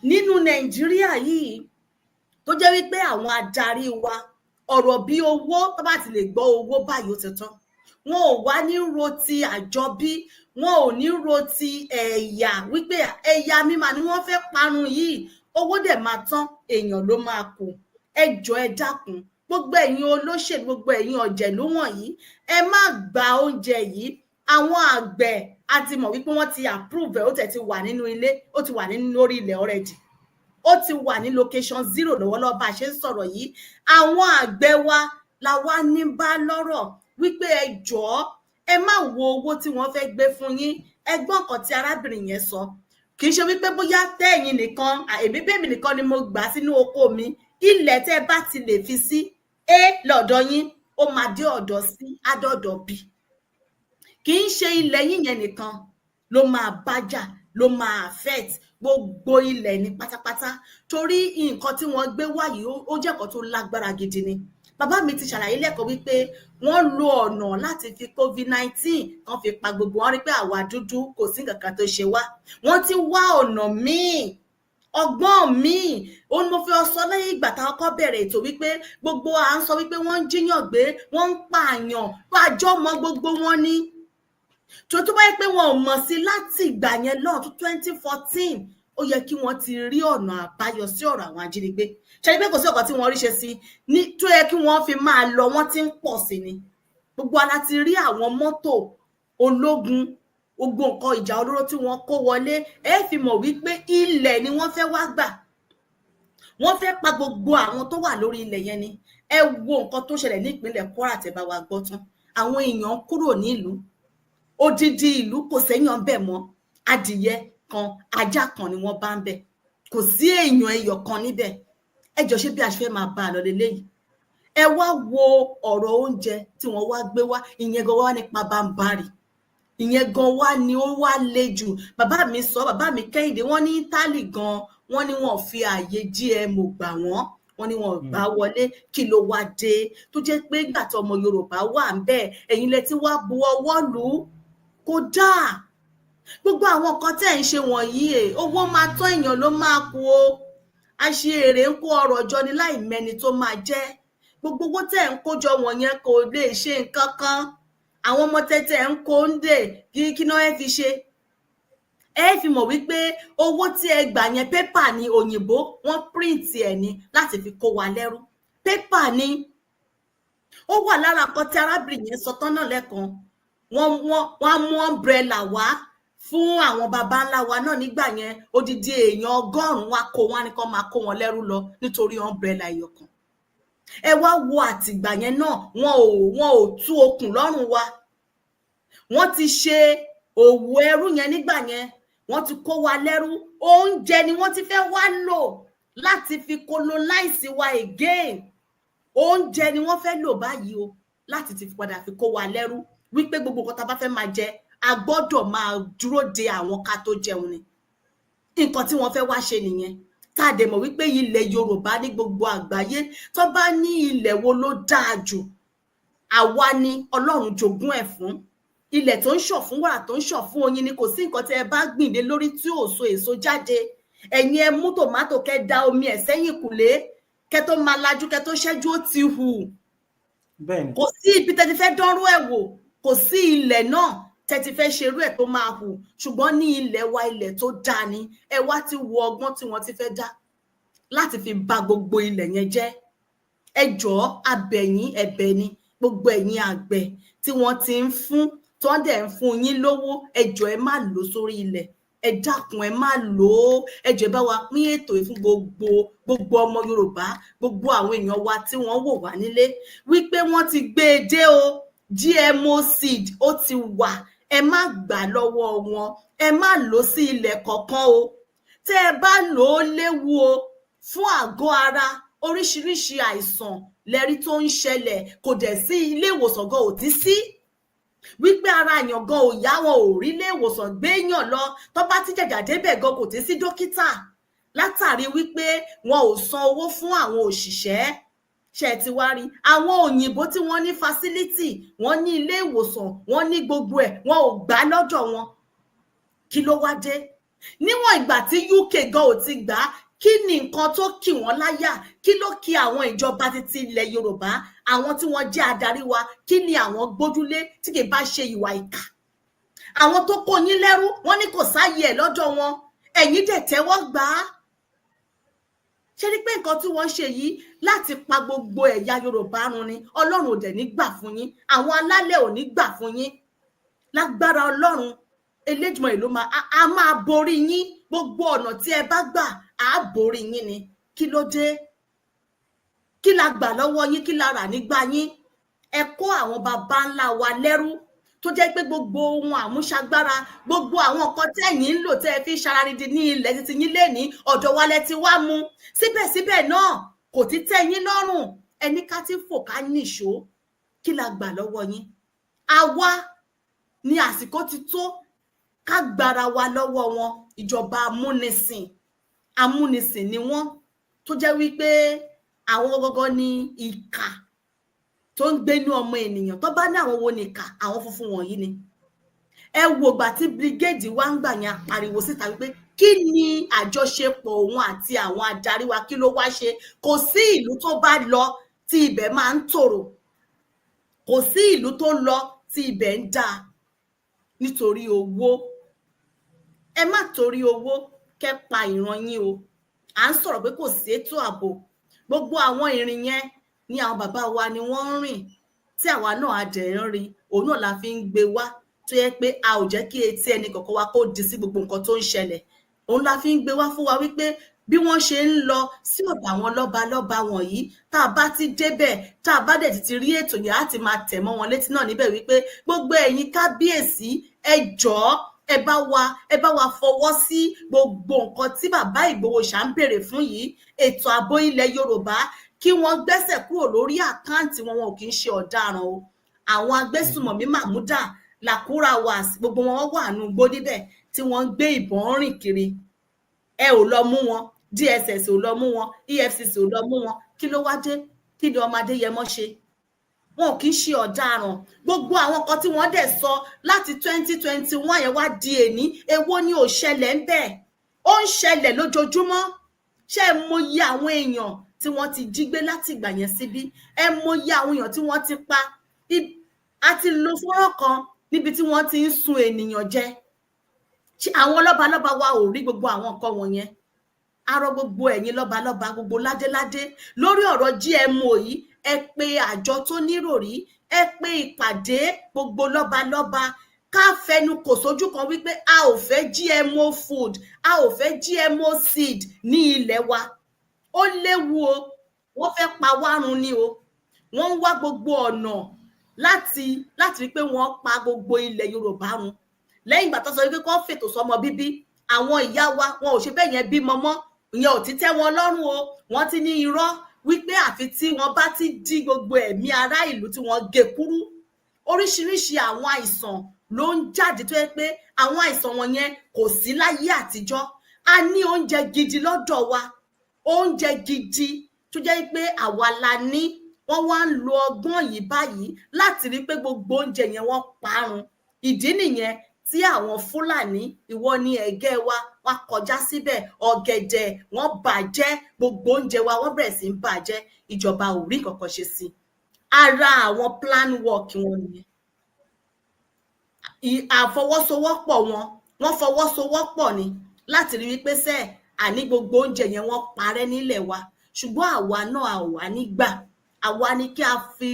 nínú Nàìjíríà yìí, tó jẹ́ wípé àwọn adarí wa, ọ̀rọ̀ bí owó, tó bá ti lè gbọ́ owó báyìí ó ti tán. Wọn ò wá ní ro ti àjọbí, wọn ò ní ro ti ẹ̀yà, wípé ẹ̀yà mímà ni wọ́n fẹ́ parun yìí, owó dẹ̀ máa tán, èèyàn ló máa kù. Ẹ jọ̀ọ́ ẹ dákun, gbogbo ẹ̀yin olóṣèlú, gbogbo ẹ̀yin ọ̀jẹ̀lú wọ̀nyí, ẹ má gba oúnjẹ yìí. Àwọn àgbẹ̀ a ti mọ̀ wípé wọ́n ti approve ẹ̀, ó tẹ̀ ti wà nínú ilé, ó ti wà nínú lórí ilẹ̀ already. Ó ti wà ní location 0 lọ́wọ́lọ́wọ́ bá a ṣe ń sọ̀rọ̀ yìí. Àwọn àgbẹ̀ wa la wá ní bá lọ́rọ̀ wípé ẹ jọ̀ọ́ ẹ má wo owó tí wọ́n fẹ́ gbé fún yín. Ẹgbọ́n kan tí arábìnrin yẹn sọ, kì í ṣe wípé bóyá tẹ́yìn nìkan èmi bẹ́ẹ̀ mi nìkan ni mo gbà sínú oko mi. Ilẹ̀ tẹ́ bá ti lè fi sí lọ́dọ̀ yín, ó máa dé ọ̀dọ̀ C adọ́dọ̀ B. Kì í ṣe ilẹ̀ yín yẹn nìkan ló máa bájà, ló máa affect gbogbo ilẹ̀ ní pátápátá, torí nǹkan tí wọ́n gbé wá yìí ó jẹ́ nǹkan tó lágbára gidi ni. Bàbá mi ti ṣàlàyé lẹ́kọ̀ọ́ wípé wọ́n lo ọ̀nà láti fi COVID-19 kan fi pa gbogbo wọn, rí pé àwa dúdú kò sí nǹkan kan tó ṣe wá. Wọ́n ti wá ọ̀nà míì, ọgbọ́n míì. Ó ní mo fi sọ lẹ́yìn ìgbà táwọn kọ́ bẹ̀rẹ̀ ètò wípé gbogbo à ń sọ wípé wọ́n ń jíyàn gbé, wọ́n ń pààyàn, àjọ mọ gbogbo wọn ni. tó bá yẹ pé wọn ò mọ̀ sí láti ìgbà yẹn lọ́ọ̀ tó 2014, ó yẹ kí wọ́n ti rí ọ̀nà àbáyọ sí ọ̀rọ̀ àwọn ajínigbé. ṣe ni pé kò sí ọ̀kan tí wọ́n rí ṣe sí ní tó yẹ kí wọ́n fi máa lọ, wọ́n ti ń pọ̀ sí ni. Gbogbo ala ti rí àwọn mọ́tò ológun, gbogbo nǹkan ìjà olóró tí wọ́n kó wọlé. Ẹ fi mọ̀ wípé ilẹ̀ ni wọ́n fẹ́ wá gbà. Wọ́n fẹ́ pa gbogbo àwọn tó wà lórí ilẹ̀ yẹn ni. Ẹ wo nǹkan tó ṣẹlẹ̀ ní ìpínlẹ̀ Kwara tẹ́ bá wa gbọ́ tán. Àwọn èèyàn kúrò nílùú, odidi ìlú kò séèyàn bẹ̀ mọ́. Adìyẹ kan, ajá kan ni wọ́n bá ń bẹ̀. Kò sí èèyàn ẹyọ kan níbẹ̀. Ẹ jọ ṣé bí a ṣe fẹ́ máa bá a lọ leléyìí. Ẹ wá wo ọ̀rọ̀ oúnjẹ tí wọ́n wá gbé wá, ìyẹn gan wá nípa bámbárì. Ìyẹn gan wá ni ó wá le jù. Bàbá mi sọ, bàbá mi Kẹ́hìndé, wọ́n ní Ítálì gan, wọ́n ní wọ́n fi ààyè GMO gbà wọ́n ní wọ́n gbà wọlé. Kí ló wá dé tó jẹ́ pé ìgbà tí ọmọ Yorùbá wà ń bẹ̀, ẹ̀yin lẹ ti wá bu ọwọ́ lù ú. Kódà gbogbo àwọn nǹkan tẹ́ ń ṣe wọ̀nyí, owó máa tán èèyàn ló máa kú o. Àṣìírè ń kó ọrọ̀ jọ ní láì mẹ́ni tó máa jẹ́. Gbogbo owó tẹ́ ń kó jọ wọ̀nyẹn kò lè ṣe nǹkan kan. Àwọn ọmọ tẹ́tẹ́ ń kó ń dè kí náà ẹ fi ṣe. Ẹ fi mọ̀ wípé owó tí ẹ gbà yẹn pépà ní òyìnbó, wọ́n print ẹ̀ ní láti fi kó wa lẹ́rú. Pépà ni. Ó wà lára nǹkan tí arábìnrin yẹn sọ tán náà lẹ́kan. Wọ́n mú umbrella wá fún àwọn baba ńlá wa náà nígbà yẹn. Odidi èèyàn 100 wá kó wọn ní kán máa kó wọn lẹ́rú lọ nítorí umbrella ẹyọkan. Ẹ wá wo àtìgbà yẹn náà, wọn ò tú okùn lọ́rùn wa. Wọ́n ti ṣe òwò ẹrú yẹn nígbà yẹn, wọ́n ti kó wa lẹ́rú. Oúnjẹ ni wọ́n ti fẹ́ wá lò láti fi colonize wa again. Oúnjẹ ni wọ́n fẹ́ lò báyìí o láti ti padà fi kó wa lẹ́rú. Wípé gbogbo nǹkan tá bá fẹ́ máa jẹ, a gbọ́dọ̀ máa dúró de àwọn ká tó jẹun ni. Nǹkan tí wọ́n fẹ́ wá ṣe nìyẹn. Tá a dẹ̀ mọ̀ wípé ilẹ̀ Yorùbá ní gbogbo àgbáyé tó bá ní ilẹ̀ wo ló dáa jù, àwa ni Ọlọ́run jogún ẹ̀ fún. Ilẹ̀ tó ń ṣọ̀ fún wàrà, tó ń ṣọ̀ fún oyin ni. Kò sí nǹkan tí ẹ bá gbìn lé lórí tí ò so èso jáde. Ẹ̀yin ẹ mú tòmátò kẹ́ da omi ẹ̀ sẹ́yìn kùlé, kẹ́ tó máa lajú, kẹ́ tó ṣẹ́jú ó ti hù. Kò sí ibi tẹ́ ti fẹ́ dánrú ẹ̀ wò, kò sí ilẹ̀ náà tẹ́ ti fẹ́ ṣerú ẹ̀ tó máa hù. Ṣùgbọ́n ní ilẹ̀ wa, ilẹ̀ tó dáa ni. Ẹ wá ti wo ọgbọ́n tí wọ́n ti fẹ́ dá láti fi bà gbogbo ilẹ̀ yẹn jẹ́. Ẹ jọ̀ọ́, abẹ̀yìn ẹ̀bẹ̀ ni gbogbo ẹ̀yin àgbẹ̀ tí wọ́n ti ń fún, tó ń dẹ̀ ń fún yín lówó. Ẹ jọ̀ọ́, ẹ má lò sórí ilẹ̀. Ẹ dákun, ẹ má lò ó. Ẹ jọ̀ọ́, ẹ bá wa pín ètò yìí fún gbogbo ọmọ Yorùbá, gbogbo àwọn èèyàn wa tí wọ́n wò wá nílé, wípé wọ́n ti gbé e dé o. GMO seed ó ti wà. Ẹ má gbà lọ́wọ́ wọn. Ẹ má lò sí ilẹ̀ kankan o. Tẹ́ ẹ bá lò ó léwu o fún àgọ́ ara. Oríṣiríṣi àìsàn lẹ́rí tó ń ṣẹlẹ̀, kò dẹ̀ sí ilé ìwòsàn gan ò tí sí. Wípé ara èèyàn gan ò yá, wọn ò rí ilé ìwòsàn gbé èèyàn lọ. Tó bá ti jàjà débẹ̀ gan kò tí sí dókítà. Látàrí wípé wọn ò san owó fún àwọn òṣìṣẹ́. Ṣé ti wá rí àwọn òyìnbó tí wọ́n ní facility, wọ́n ní ilé ìwòsàn, wọ́n ní gbogbo ẹ̀, wọn ò gbà lọ́dọ̀ wọn. Kí ló wá dé? Níwọ̀n ìgbà tí UK gan ò ti gbà, kí ni nǹkan tó kì wọ́n láyà? Kí ló kì àwọn ìjọba títí ilẹ̀ Yorùbá, àwọn tí wọ́n jẹ́ adarí wa, kí ni àwọn gbójúlé tí kì bá ṣe ìwà ìkà? Àwọn tó kó yín lẹ́rú, wọ́n ní kò sáyé ẹ̀ lọ́dọ̀ wọn. Ẹ̀yin dẹ̀ tẹ́wọ́ gbà á. Ṣé rí pé nǹkan tí wọ́n ṣe yìí láti pa gbogbo ẹ̀yà Yorùbá run ni? Ọlọ́run ò dẹ̀ ní gbà fún yín. Àwọn alálẹ̀ ò ní gbà fún yín. Lágbára Ọlọ́run Elédùmarè ló máa borí yín. Gbogbo ọ̀nà tí ẹ bá gbà á borí yín ni. Kí ló dé? Kí la gbà lọ́wọ́ yín? Kí la rà nígbà yín? Ẹ kó àwọn baba ńlá wa lẹ́rú tó tó jẹ́ pé gbogbo ohun àmúṣagbára gbogbo àwọn nǹkan tẹ́yìn ń lò tẹ́ fi ṣararidi ní ilẹ̀ títí yín lénìí ọ̀dọ̀ wa lẹ ti wá mú síbẹ̀síbẹ̀ náà kò ti tẹ́ yín lọ́rùn ẹni ká ti fò ká nìṣó kí la gbà lọ́wọ́ yín àwa ní àsìkò ti tó ká gbára wa lọ́wọ́ wọn ìjọba amúnisìn ni wọ́n tó jẹ́ wípé àwọn gọ́gọ́ ní ìkà tó ń gbénú ọmọ ènìyàn tó bá ní àwọn wo ní ìkà àwọn funfun wọ̀nyí ni ẹ wo gbà tí brigade wa ń gbà yẹn pariwo síta wípé kí ni àjọṣepọ̀ òun àti àwọn adarí wa kí ló wá ṣe kò sí ìlú tó bá lọ tí ibẹ̀ máa ń tòrò kò sí ìlú tó lọ tí ibẹ̀ ń dáa nítorí owó ẹ má torí owó kẹ́ pa ìran yín o à ń sọ̀rọ̀ pé kò sí ètò ààbò gbogbo àwọn ìrìn yẹn ní àwọn bàbá wa ni wọ́n ń rìn tí àwa náà á dẹ̀ ń rí òun náà la fi ń gbé wá tó yẹ pé a ò jẹ́ kí etí ẹnì kọ̀ọ̀kan wa kó di sí gbogbo nǹkan tó ń ṣẹlẹ̀ òun la fi ń gbé wá fún wa wípé bí wọ́n ṣe ń lọ sí ọ̀dọ̀ àwọn lọ́balọ́ba wọ̀nyí tá a bá ti débẹ̀ tá a bá dẹ̀ ti rí ètò yẹn á ti máa tẹ̀ mọ́ wọn létí náà níbẹ̀ wípé gbogbo ẹ̀yin kábíyèsí ẹ jọ̀ọ́ ẹ bá wa fọwọ́ sí gbogbo nǹkan tí bàbá Ìgbòho ṣà ń béèrè fún yìí ètò ààbò ilẹ̀ Yorùbá kí wọ́n gbẹ́sẹ̀ kúrò lórí àkáǹtì wọn ò kì í ṣe ọ̀daràn o àwọn agbésùmọ̀mí Mahmuda Lakura was gbogbo wọn wà nù gbó níbẹ̀ tí wọ́n ń gbé ìbọn rìn kiri ẹ ò lọ mú wọn DSS ò lọ mú wọn EFCC ò lọ mú wọn kí ló wá dé kí ni ọmọ Adéyẹmọ ṣe wọn kì í ṣe ọ̀daràn gbogbo àwọn kan tí wọ́n dẹ̀ sọ láti 2021 yẹn wá di èní èwo ni ò ṣẹlẹ̀ ń bẹ̀ ó ń ṣẹlẹ̀ lójoojúmọ́ ṣé ẹ mọyì àwọn èèyàn tí wọ́n ti jí gbé láti ìgbà yẹn síbí ẹ mọyì àwọn èèyàn tí wọ́n ti pa àti lo fọ́nrán kan níbi tí wọ́n ti ń sun ènìyàn jẹ àwọn lọ́balọ́ba wa ò rí gbogbo àwọn nǹkan wọ̀nyẹn arọ gbogbo ẹ̀yin lọ́balọ́ba gbogbo ládéládé lórí ọ̀rọ̀ GMO yìí ẹ pé àjọ tó níròrí ẹ pé ìpàdé gbogbo lọ́balọ́ba ká fẹnu kò sójú kan wípé a ò fẹ́ GMO food a ò fẹ́ GMO seed ní ilẹ̀ wa ó léwu o wọ́n fẹ́ pa wá run ni o wọ́n ń wá gbogbo ọ̀nà láti rí pé wọ́n pa gbogbo ilẹ̀ Yorùbá run lẹ́yìn ìgbà tó sọ wípé kó fètò sọmọ bíbí àwọn ìyá wa wọn ò ṣe bẹ́ẹ̀ yẹn bímọ mọ́ ìyẹn ò ti tẹ́ wọn lọ́rùn o wọ́n ti ní irọ́ wípé àfi tí wọ́n bá ti dí gbogbo ẹ̀mí ará ìlú tí wọ́n gé kúrú oríṣiríṣi àwọn àìsàn ló ń jáde tó yẹ pé àwọn àìsàn wọn yẹn kò sí láyé àtijọ́ a ní oúnjẹ gidi lọ́dọ̀ wa oúnjẹ gidi tó jẹ́ pé àwa la ní wọ́n wá ń lo ọgbọ́n yìí báyìí láti rí pé gbogbo oúnjẹ yẹn wọ́n parun ìdí nìyẹn tí àwọn Fúlàní ìwọ ní ẹ̀gẹ́ wa wá kọjá síbẹ̀ ọ̀gẹ̀dẹ̀ wọ́n bàjẹ́ gbogbo oúnjẹ wa wọ́n bẹ̀rẹ̀ sí ń bàjẹ́ ìjọba ò rí kankan ṣe sí ara àwọn plan work wọn nìyẹn àfọwọ́sowọ́pọ̀ wọ́n fọwọ́sowọ́pọ̀ ni láti rí wípé sẹ́ẹ̀ àní gbogbo oúnjẹ yẹn wọ́n parẹ́ nílẹ̀ wa ṣùgbọ́n àwa náà àwa nígbà àwa ni kí a fi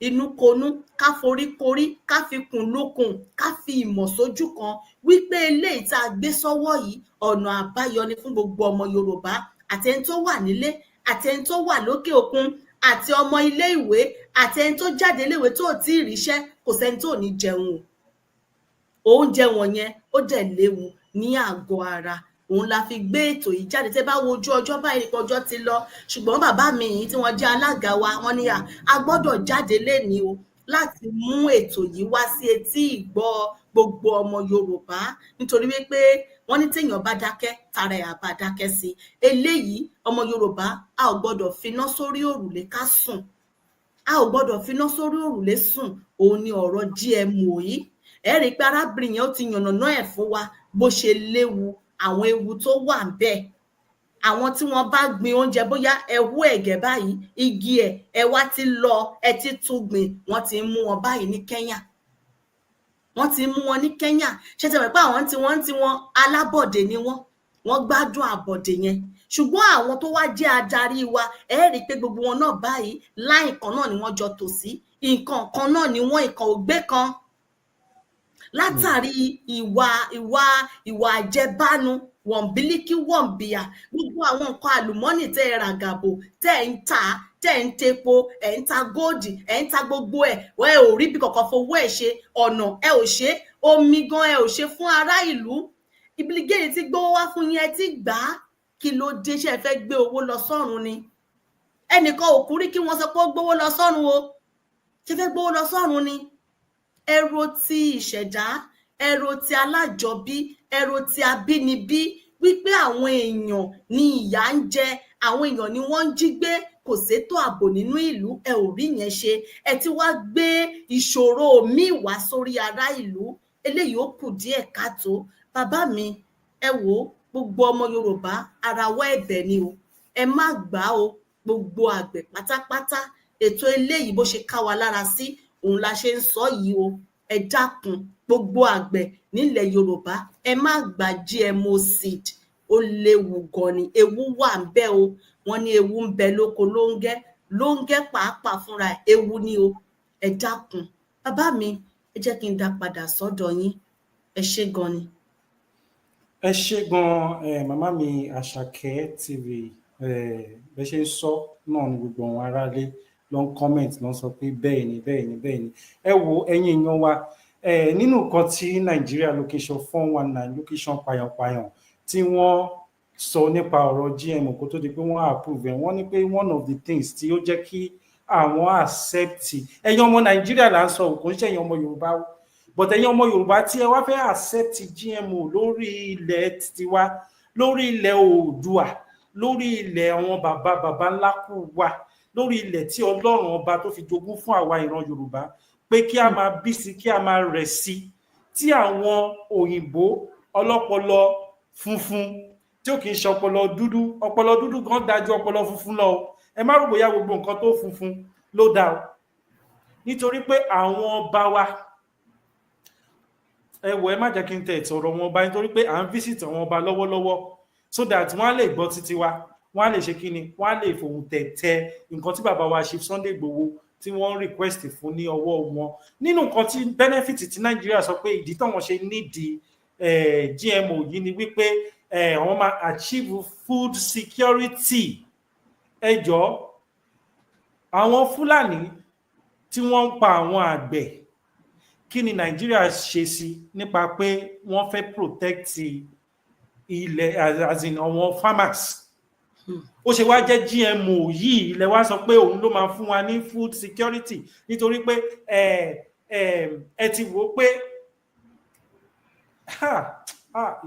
inú konú ká forí korí ká fi kùn lókun ká fi ìmọ̀ sójú kan wípé eléyìí tá a gbé sọ́wọ́ yìí ọ̀nà àbáyọ ni fún gbogbo ọmọ Yorùbá àti ẹni tó wà nílé àti ẹni tó wà lókè òkun àti ọmọ ilé ìwé àti ẹni tó jáde iléèwé tó tí ì ríṣẹ́ kò sẹ́ni tó ní jẹun oúnjẹ wọ̀nyẹn ó dẹ̀ léwu ní àgọ́ ara òun la fi gbé ètò yìí jáde tẹ́ bá wojú ọjọ́ báyìí nípa ọjọ́ ti lọ ṣùgbọ́n bàbá mi yìí tí wọ́n jẹ́ alága wa wọ́n ní a gbọ́dọ̀ jáde lénìí o láti mú ètò yìí wá sí etí ìgbọ́ gbogbo ọmọ Yorùbá nítorí wípé wọ́n ní téèyàn bá dákẹ́ tara ẹ̀ àbá dákẹ́ sí eléyìí ọmọ Yorùbá a ò gbọ́dọ̀ finá sórí òrùlé ká sùn a ò gbọ́dọ̀ finá sórí òrùlé sùn òun ni ọ̀rọ̀ GMO yìí ẹ rí i pé arábìnrin yẹn ó ti yànnàná ẹ̀ fún wa bó ṣe léwu àwọn ewu tó wà ńbẹ̀ àwọn tí wọ́n bá gbin oúnjẹ bóyá ẹwú ẹ̀gẹ́ báyìí igi ẹ wá ti lọ ẹ ti tún gbìn wọ́n ti mú wọn báyìí ní Kenya wọ́n ti mú wọn ní Kenya ṣé tẹ́ mọ̀ pé àwọn tí wọ́n alábọ̀dé ni wọ́n gbádùn àbọ̀dé yẹn ṣùgbọ́n àwọn tó wá jẹ́ adarí wa ẹ rí i pé gbogbo wọn náà báyìí láì kan náà ni wọ́n jọ tò sí nǹkan kan náà ni wọ́n ìkan ògbé kan látàrí ìwà àjẹbánu wọ̀nbílíkì wọ̀nbíà gbogbo àwọn nǹkan àlùmọ́nì tẹ́ ẹ ràgàbò tẹ́ ẹ ń ta tẹ́ ń tepo ẹ̀ ń ta góòdì ẹ̀ ń ta gbogbo ẹ̀ ẹ ò rí bí kankan fowó ẹ̀ ṣe ọ̀nà ẹ ò ṣe omi gan ẹ ò ṣe fún ará ìlú Ìbílígéèdì ti gbówó wá fún yín ẹ ti gbà á kí ló dé ṣe fẹ́ gbé owó lọ sọ́run ni ẹnìkan ò kú rí kí wọ́n sọ pé ó gbówó lọ sọ́run o ṣe fẹ́ gbówó lọ sọ́run ni ẹ̀rọ ti ìṣẹ̀dá ẹ̀rọ ti alájọbí ẹ̀rọ ti abínibí wípé àwọn èèyàn ní ìyà ń jẹ àwọn èèyàn ni wọ́n ń jí gbé kò sétò ààbò nínú ìlú ẹ ò rí yẹn ṣe ẹ ti wá gbé ìṣòro míì wá sórí ará ìlú eléyìí ó kù díẹ̀ káàtó bàbá mi ẹ wò ó gbogbo ọmọ Yorùbá arawọ́ ẹ̀bẹ̀ ni o ẹ má gbà o gbogbo àgbẹ̀ pátápátá ètò eléyìí bó ṣe ká wa lára sí òun la ṣe ń sọ yìí o ẹ dákun gbogbo àgbẹ̀ nílẹ̀ Yorùbá ẹ má gba GMO seed ó léwu gan ni ewu wà ń bẹ o wọ́n ní ewu ń bẹ lóko lóńgẹ́ pàápàá fúnra ewu ni o ẹ dákun bàbá mi ẹ jẹ́ kí n dá padà sọ́dọ̀ yín ẹ ṣé gan ni. ẹ ṣé gan màmá mi Àṣàkẹ́ TV bẹ ṣe ń sọ náà ni gbogbo àwọn aráalé ló ń comment ló ń sọ pé bẹ́ẹ̀ ni bẹ́ẹ̀ ni bẹ́ẹ̀ ni ẹ wo ẹ̀yin èèyàn wa nínú nǹkan tí Nigeria location 419 location payanpayan tí wọ́n sọ nípa ọ̀rọ̀ GMO kó tó di pé wọ́n approve wọ́n ní pé one of the things tí ó jẹ́ kí àwọn accept ẹ̀yin ọmọ Nigeria là ń sọ kò ń ṣe ẹ̀yin ọmọ Yorùbá but ẹ̀yin ọmọ Yorùbá tí ẹ wá fẹ́ accept GMO lórí ilẹ̀ tiwa lórí ilẹ̀ Oòduà lórí ilẹ̀ àwọn bàbá ńlá kù wà lórí ilẹ̀ tí Ọlọ́run ọba tó fi jogún fún àwa ìran Yorùbá pé kí a máa bí sí kí a máa rẹ̀ sí tí àwọn òyìnbó ọlọ́pọlọ funfun tí ó kì í ṣe ọpọlọ dúdú gan dájú ọpọlọ funfun lọ ẹ má rò bóyá gbogbo nǹkan tó funfun ló dá o nítorí pé àwọn ọba wa ẹ wò ẹ má jẹ́ kí n tẹ̀ ìtọ̀rọ̀ wọn ọba nítorí pé à ń visit àwọn ọba lọ́wọ́lọ́wọ́ so that wọ́n á lè gbọ́ títí wa wọ́n á lè ṣe kí ni wọ́n á lè fòun tẹ̀tẹ̀ nǹkan tí bàbá wa Chief Sunday Igboho tí wọ́n request fún ní ọwọ́ wọn nínú nǹkan tí benefit tí Nàìjíríà sọ pé ìdí táwọn ṣe nídìí GMO yìí ni wípé àwọn máa achieve food security ẹ jọ̀ọ́ àwọn Fúlàní tí wọ́n ń pa àwọn àgbẹ̀ kí ni Nàìjíríà ṣe sí nípa pé wọ́n fẹ́ protect ilẹ̀ as in àwọn farmers ó ṣe wá jẹ́ GMO yìí ilẹ̀ wa sọ pé òun ló máa fún wa ní food security nítorí pé ẹ ti wò pé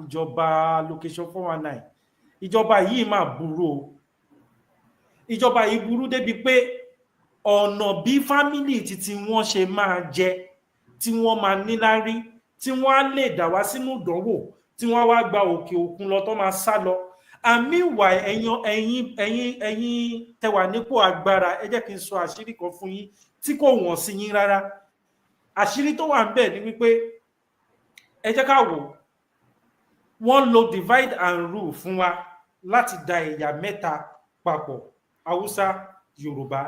ìjọba location 419 ìjọba yìí máa burú o ìjọba yìí burú débi pé ọ̀nà bí fámílì títí wọ́n ṣe máa jẹ tí wọ́n máa níláárí tí wọ́n á lè dà wá sínú ìdánwò tí wọ́n wá gba òkè òkun lọ tó máa sá lọ àmì ìwà ẹ̀yin tẹwà nípò agbára ẹ jẹ́ kí n sọ àṣírí kan fún yín tí kò wọ̀n sí yín rárá àṣírí tó wà ń bẹ̀ ni wípé ẹ jẹ́ ká wò wọ́n lo divide and rule fún wa láti da ẹ̀yà mẹ́ta papọ̀ Haúsá Yorùbá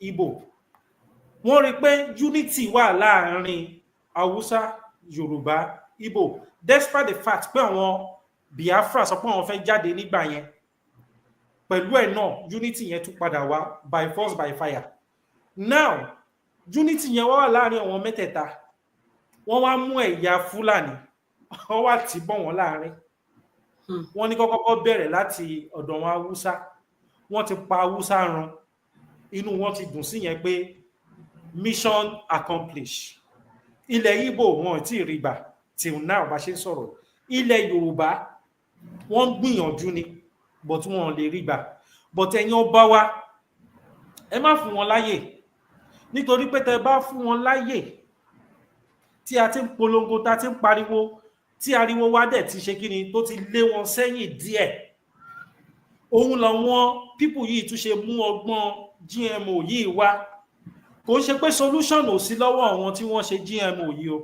Ìgbò wọ́n rí pé unity wà láàárín Haúsá Yorùbá Ìgbò despite the fact pé àwọn Biafra sọ pé àwọn fẹ́ jáde nígbà yẹn pẹ̀lú ẹ̀ náà unity yẹn tún padà wá by force by fire now unity yẹn wá wà láàárín àwọn mẹ́tẹ̀ẹ̀ta wọ́n wá mú ẹ̀yà Fúlàní wọ́n wá tì bọ̀ wọ́n láàárín wọ́n ní kọ́kọ́ bẹ̀rẹ̀ láti ọ̀dọ̀ wọn Haúsá wọ́n ti pa Haúsá run inú wọn ti dùn sí yẹn pé mission accomplished ilẹ̀ Ìgbò wọn tí rí gbà till now bá ṣe ń sọ̀rọ̀ ilẹ̀ Yorùbá wọ́n gbìyànjú ni but wọn lè rí gbà but ẹ̀yin ọba wa ẹ má fún wọn láyè nítorí pé tẹ́ bá fún wọn láyè tí a ti ń polongo tá ti ń pariwo tí ariwo wá dẹ̀ ti ṣe kíni tó ti lé wọn sẹ́yìn díẹ̀ òun làwọn pípù yìí tún ṣe mú ọgbọ́n GMO yìí wá kò ń ṣe pé solution ò sí lọ́wọ́ àwọn tí wọ́n ṣe GMO yìí o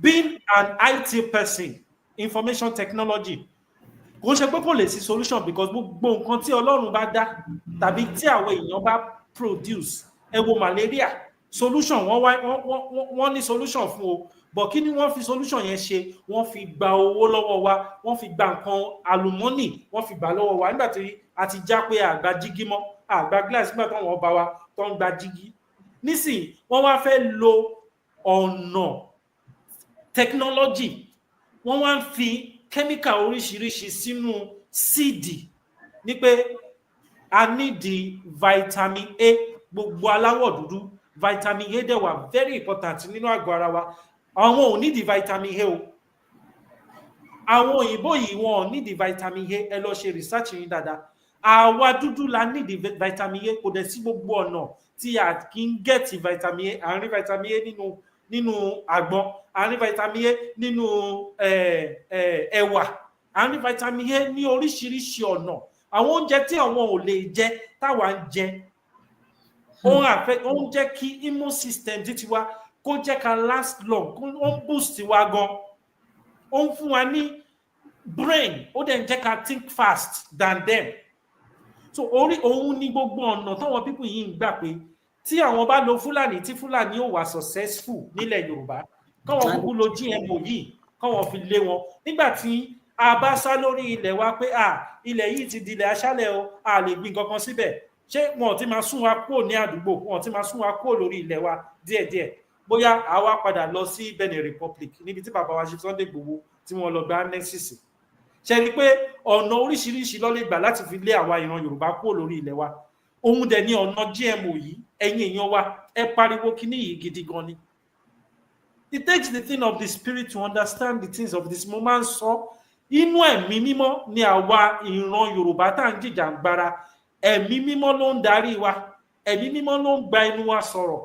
being an IT person information technology kò ń ṣe pé kò lè sí solution because gbogbo nǹkan tí Ọlọ́run bá dá tàbí tí àwọn èèyàn bá produce ẹ wo malaria solution wọ́n ní solution fún o but kí ni wọ́n fi solution yẹn ṣe? Wọ́n fi gba owó lọ́wọ́ wa, wọ́n fi gba nǹkan àlùmọ́nì, wọ́n fi gbà lọ́wọ́ wa nígbà tí a ti já pé àgbà jígí mọ́, àgbà glass nígbà táwọn ọba wa tó ń gba jígí. Nísìnyí wọ́n wá fẹ́ lo ọ̀nà technology, wọ́n wá ń fi chemical oríṣiríṣi sínú síìdì ní pé a nídi vitamin A, gbogbo aláwọ̀ dúdú vitamin A dẹ̀ wà very important nínú àgọ́ ara wa. Àwọn ò nídi vitamin A o, àwọn òyìnbó yìí wọn ò nídi vitamin A. Ẹ lọ ṣe research yín dáadáa. Àwa dúdú la nídi vitamin A, kò dẹ̀ sí gbogbo ọ̀nà tí a kì í gẹ̀tì vitamin A. À ń rí vitamin A nínú àgbọn, à ń rí vitamin A nínú ẹ̀wà, à ń rí vitamin A ní oríṣiríṣi ọ̀nà. Àwọn oúnjẹ tí àwọn ò lè jẹ táwa ń jẹ, ó ń jẹ́ kí immune system ti wa kó jẹ́ ká last long, ó ń boost wa gan, ó ń fún wa ní brain, ó dẹ̀ ń jẹ́ ká think fast than them. So òun ní gbogbo ọ̀nà táwọn people yìí ń gbà pé tí àwọn bá lo Fúlàní, tí Fúlàní ò wà successful nílẹ̀ Yorùbá, káwọn kúkú lo GMO yìí, káwọn fi lé wọn. Nígbà tí a bá sá lórí ilẹ̀ wa pé ilẹ̀ yìí ti di ilẹ̀ aṣálẹ̀ o, a lè gbin kankan síbẹ̀, ṣé wọn ti máa sún wa kúrò ní àdúgbò, wọn ti máa sún wa kúrò lórí ilẹ̀ wa díẹ̀díẹ̀? Bóyá àwa padà lọ sí Benin Republic níbi tí bàbá wa ṣe Sunday Igboho tí wọ́n lọ gba amnesty. Ṣe rí pé ọ̀nà oríṣiríṣi ló lè gbà láti fi lé àwa ìran Yorùbá kúrò lórí ilẹ̀ wa. Òun dẹ̀ ní ọ̀nà GMO yìí. Ẹ̀yin èèyàn wa, ẹ pariwo kíní yìí gidi gan ni. It takes the thing of the spirit to understand the things of this. Mo máa ń sọ, inú ẹ̀mí mímọ́ ni àwa ìran Yorùbá tá à ń jìjàǹgbara. Ẹ̀mí mímọ́ ló ń darí wa, ẹ̀mí mímọ́ ló ń gba ẹnu wa sọ̀rọ̀,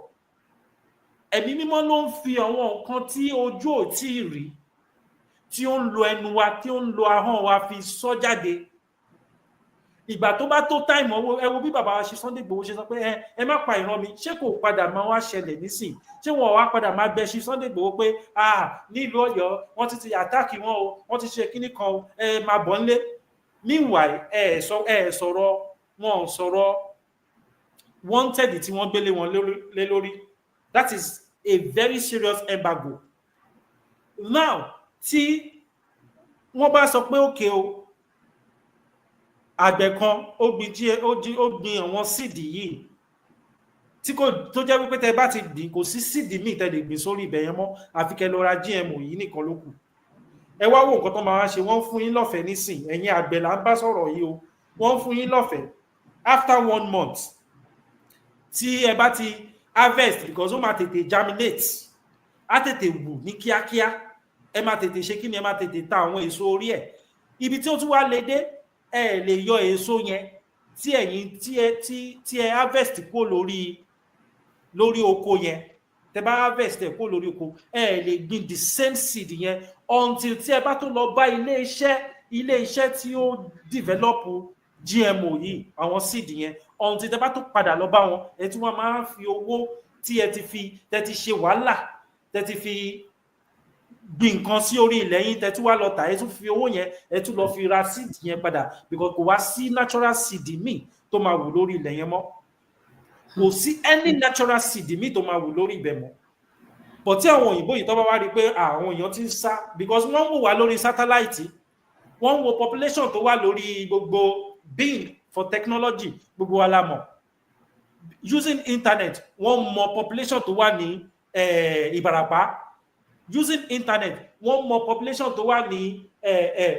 ẹ̀mí mímọ́ ló ń fi àwọn nǹkan tí ojú ò tí ì rí, tí ó ń lo ẹnu wa, tí ó ń lo ahọ́n wa fi sọ jáde. Ìgbà tó bá tó táìmù ọwọ́, ẹ wo bí bàbá wa ṣe Sunday Igboho ṣe sọ pé ẹ má pa ìran mi, ṣé kò padà máa wá ṣẹlẹ̀ nísìn? Ṣé wọn wá padà máa bẹ ṣe Sunday Igboho pé nílùú Ọ̀yọ́ wọ́n ti àtáàkì wọn o, wọ́n ti ṣe kíní kan o, ẹ máa bọ̀ nílé? Meanwhile ẹ sọ̀rọ̀ wọn sọ̀rọ̀ wanted tí wọ́n gbélé wọn lé lórí. That is a very serious embargo. Now tí wọ́n bá sọ pé òkè o, àgbẹ̀ kan ó gbin àwọn síìdì yìí tó jẹ́ wípé tẹ́ bá ti gbìn, kò sí síìdì míì tẹ́ lè gbìn sórí ibẹ̀ yẹn mọ́, àfi kẹ́ lọ ra GMO yìí nìkan ló kù. Ẹ wá wo nǹkan tó máa ṣe, wọ́n fún yín lọ́fẹ̀ẹ́ nísìn, ẹ̀yin àgbẹ̀ là ń bá sọ̀rọ̀ yìí o, wọ́n fún yín lọ́fẹ̀ẹ́ after 1 month tí ẹ bá ti harvest, because ó máa tètè germinate, á tètè wù ní kíákíá, ẹ máa tètè ṣe kí ni, ẹ máa tètè ta àwọn èso orí ẹ̀. Ibi tí ó tún wá lè dé, ẹ lè yọ èso yẹn tí ẹ̀yin tí ẹ harvest kó lórí oko yẹn, tẹ bá harvest ẹ kó lórí oko, ẹ lè gbin the same seed yẹn until tí ẹ bá tó lọ bá ilé iṣẹ́ tí ó develop GMO yìí, àwọn seed yẹn, until tẹ bá tó padà lọ bá wọn, ẹ tí wọ́n máa ń fi owó tí ẹ ti ṣe wàhálà, tẹ ti fi gbin nǹkan sí orí ilẹ̀ yín, tẹ tún wá lọ tà, ẹ tún fi owó yẹn ẹ tún lọ fi ra seed yẹn padà, because kò wá sí natural seed míì tó máa wù lórí ilẹ̀ yẹn mọ́. Kò sí any natural seed míì tó máa wù lórí ibẹ̀ mọ́. But tí àwọn òyìnbó yìí tó bá wá rí pé àwọn èèyàn ti ń sá, because wọ́n wò wá lórí satellite, wọ́n wo population tó wà lórí gbogbo being for technology, gbogbo wa la mọ̀. Using internet, wọ́n mọ population tó wà ní Ìbàràpá. Using internet, wọ́n mọ population tó wà ní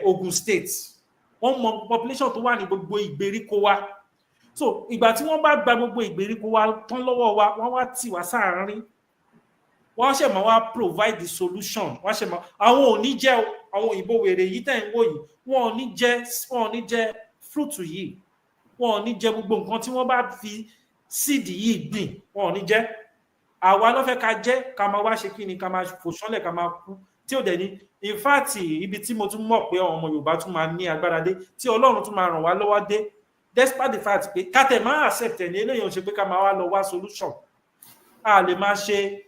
Ogun State, wọ́n mọ population tó wà ní gbogbo ìgbèríko wa. So ìgbà tí wọ́n bá gba gbogbo ìgbèríko wa tán lọ́wọ́ wa, wọ́n wá tì wá sáàárín, wọ́n ṣe máa wá provide the solution. Wọ́n ṣe máa, àwọn ò ní jẹ́ àwọn òyìnbó wèrè yìí tẹ̀ ń wò yìí, wọ́n ò ní jẹ fruit yìí, wọ́n ò ní jẹ gbogbo nǹkan tí wọ́n bá fi seed yìí gbìn, wọ́n ò ní jẹ. Àwa ló fẹ́ ká jẹ́, ká máa wá ṣe kí ni, ká máa fò ṣánlẹ̀, ká máa kú tí ò dẹ̀ ní. In fact, ibi tí mo tún mọ̀ pé àwọn ọmọ Yorùbá tún máa ní agbára dé, tí Ọlọ́run tún máa ràn wá lọ́wọ́ dé, despite the fact pé ká tẹ̀ máa accept ẹ̀ ní eléyìí, ò ṣe pé ká máa wá lọ wá solution. A lè máa ṣe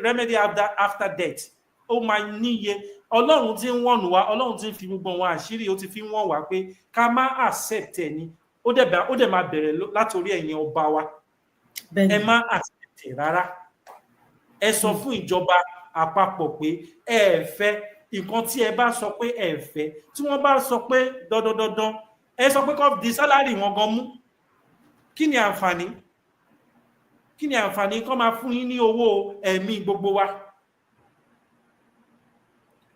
remedy after death. Ó máa níye. Ọlọ́run tí ń wọ̀nù wá, Ọlọ́run tí ń fi gbogbo wọn àṣírí, ó ti fi wọ̀n wá pé ká máa accept ẹ̀ ní. Ó dẹ̀ máa bẹ̀rẹ̀ látòrí ẹ̀yin ọba wa. Ẹ má accept rárá. ẹ sọ fún ìjọba àpapọ̀ pé ẹ fẹ́ nǹkan tí ẹ bá sọ pé ẹ fẹ́ tí wọ́n bá sọ pé dandan ẹ sọ pé kó di sálárì wọn gan mú. Kí ni àǹfààní kó máa fún yín ní owó ẹ̀mí gbogbo wa?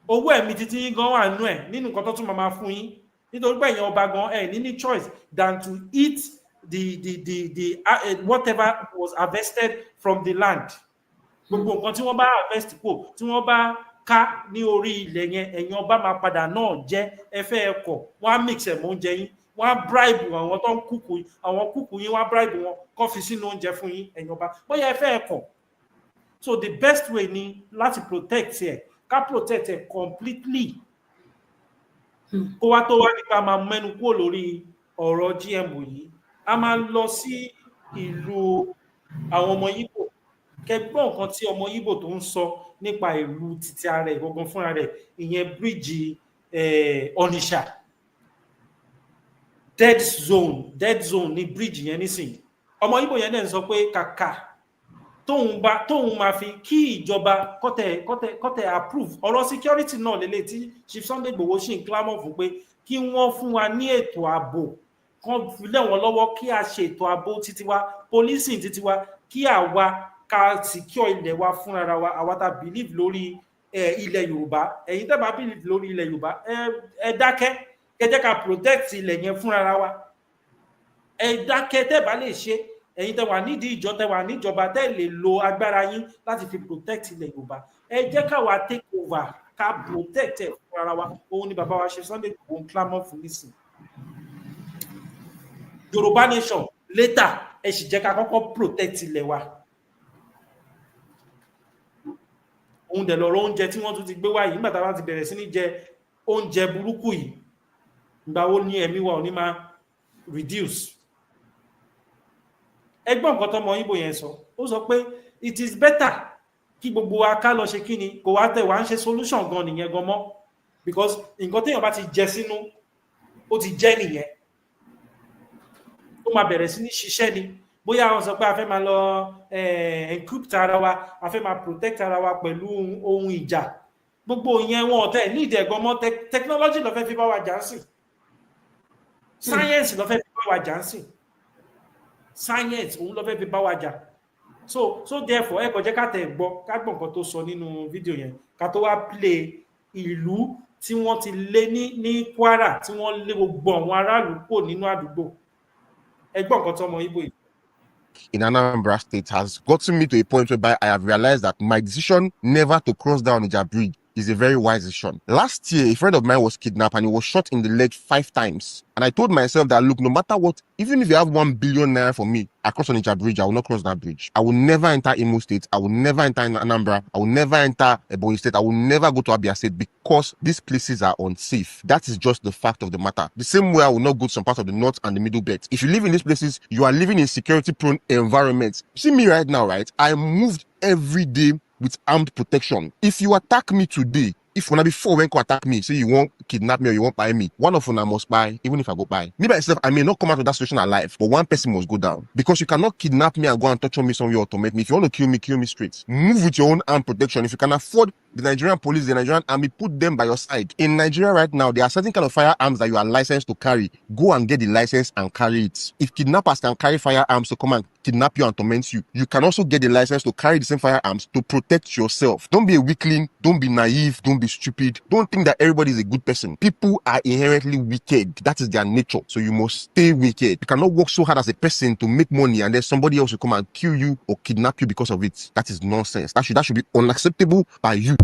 Owó ẹ̀mí títí yín gan wà nú ẹ̀ nínú nǹkan tó tún máa fún yín, nítorí pé ẹ̀yin ọba gan ẹ̀ ní choice than to eat the whatever was harvested from the land. Gbogbo nǹkan tí wọ́n bá harvest kò tí wọ́n bá ká ní orí ilẹ̀ yẹn ẹ̀yin ọba máa padà náà jẹ́ ẹfẹ́ ẹ̀kọ́, wọ́n á mix ẹ̀ mọ́ oúnjẹ yín, wọ́n á bribe àwọn tó ń kúkú àwọn kúkú yín, wọ́n á bribe wọn kó fi sínú oúnjẹ fún yín ẹ̀yin ọba, bóyá ẹfẹ́ ẹ̀kọ́. So the best way ni láti protect ẹ̀, ká protect ẹ̀ completely. Kó wá tó wá nípa máa mẹ́nu kúrò lórí ọ̀rọ̀ GMO yìí, a máa lọ sí ìlú àwọn ọmọ Ìgbò. Kẹgbọ́n nǹkan tí ọmọ Ìgbò tó ń sọ nípa ìlú títí ara ẹ̀ gangan fúnra rẹ̀, ìyẹn bíríìjì Onitsha. Dead zone ní bíríìjì yẹn nísìnyí. Ọmọ Ìgbò yẹn dẹ̀ ń sọ pé kàkà tóun máa fi kí ìjọba kọ́tẹ̀ approve ọ̀rọ̀ security náà lélẹ̀ tí Chief Sunday Igboho ṣì ń clamor fún pé kí wọ́n fún wa ní ètò ààbò, kan fi lé wọn lọ́wọ́ kí a ṣe ètò ààbò títí wa, policing títí wa, kí àwa ká secure ilẹ̀ wa fúnra wa, àwa tá believe lórí ilẹ̀ Yorùbá. Ẹ̀yin tẹ́ bá believe lórí ilẹ̀ Yorùbá ẹ dákẹ́, ẹ jẹ́ ká protect ilẹ̀ yẹn fúnra wa. Ẹ dákẹ́ tẹ́ bá lè ṣe, ẹ̀yin tẹ́ wà nídìí ìjọ tẹ́ wà níjọba tẹ́ lè lo agbára yín láti fi protect ilẹ̀ Yorùbá. Ẹ jẹ́ ká wá take over, ká protect ẹ̀ fúnra wa. Òun ni bàbá wa ṣe Sunday Igboho clamor fún nísìn. Yorùbá nation later ẹ sì jẹ́ ká kọ́kọ́ protect ilẹ̀ wa. Òun dẹ̀ lọ́rọ̀ oúnjẹ tí wọ́n tún ti gbé wá yìí, nígbà tá a bá ti bẹ̀rẹ̀ sí ní jẹ oúnjẹ burúkú yìí, ìgbà wo ni ẹ̀mí wa ò ní máa reduce? Ẹgbọ́n nǹkan tọ́mọ Ìgbò yẹn sọ, ó sọ pé it is better kí gbogbo wa ká lọ ṣe kí ni, kò wá tẹ̀ wá ń ṣe solution gan nìyẹn gan mọ́, because nǹkan téèyàn bá ti jẹ sínú ó ti jẹ́ nìyẹn, ó máa bẹ̀rẹ̀ sí ní ṣiṣẹ́ ni. Bóyá wọ́n sọ pé a fẹ́ máa lọ encrypt ara wa, a fẹ́ máa protect ara wa pẹ̀lú ohun ìjà, gbogbo yẹn wọn ọ̀tẹ̀ ní ìdẹ̀gbọ́n mọ́. Technology ló fẹ́ fi bá wa jà ń sìn, science ló fẹ́ fi bá wa jà ń sìn, science òun ló fẹ́ fi bá wa jà. So therefore ẹ kò jẹ́ ká tẹ̀ gbọ́ ká gbọ́ nǹkan tó sọ nínú fídíò yẹn, ká tó wá play ìlú tí wọ́n ti lé ní Kwara, tí wọ́n lé gbogbo àwọn aráàlú kò nínú àdúgbò. Ẹ gbọ́ nǹkan tọ́mọ Ìgbò yìí. In Anambra State has gotten me to a point whereby I have realized that my decision never to cross down Onitsha Bridge is a very wise decision. Last year, a friend of mine was kidnapped and he was shot in the leg 5 times. And I told myself that, look, no matter what, even if you have 1 billion naira for me, across Onitsha Bridge, I will not cross that bridge. I will never enter Imo State. I will never enter Anambra. I will never enter Ebonyi State. I will never go to Abia State because these places are unsafe. That is just the fact of the matter. The same way I will not go to some parts of the north and the middle belt. If you live in these places, you are living in security-prone environments. See me right now, right? I moved every day with armed protection. If you attack me today, if when I before when you attack me, say you won't kidnap me or you won't buy me, one of them I must buy, even if I go buy. Me by myself, I may not come out of that situation alive, but one person must go down. Because you cannot kidnap me and go and touch on me somewhere or torment me. If you want to kill me straight. Move with your own armed protection. If you can afford the Nigerian police, the Nigerian army, put them by your side. In Nigeria right now, there are certain kind of firearms that you are licensed to carry. Go and get the license and carry it. If kidnappers can carry firearms to come and kidnap you and torment you, you can also get the license to carry the same firearms to protect yourself. Don't be a weakling. Don't be naive. Don't be stupid. Don't think that everybody is a good person. People are inherently wicked. That is their nature. So you must stay wicked. You cannot work so hard as a person to make money and then somebody else will come and kill you or kidnap you because of it. That is nonsense. That should be unacceptable by you.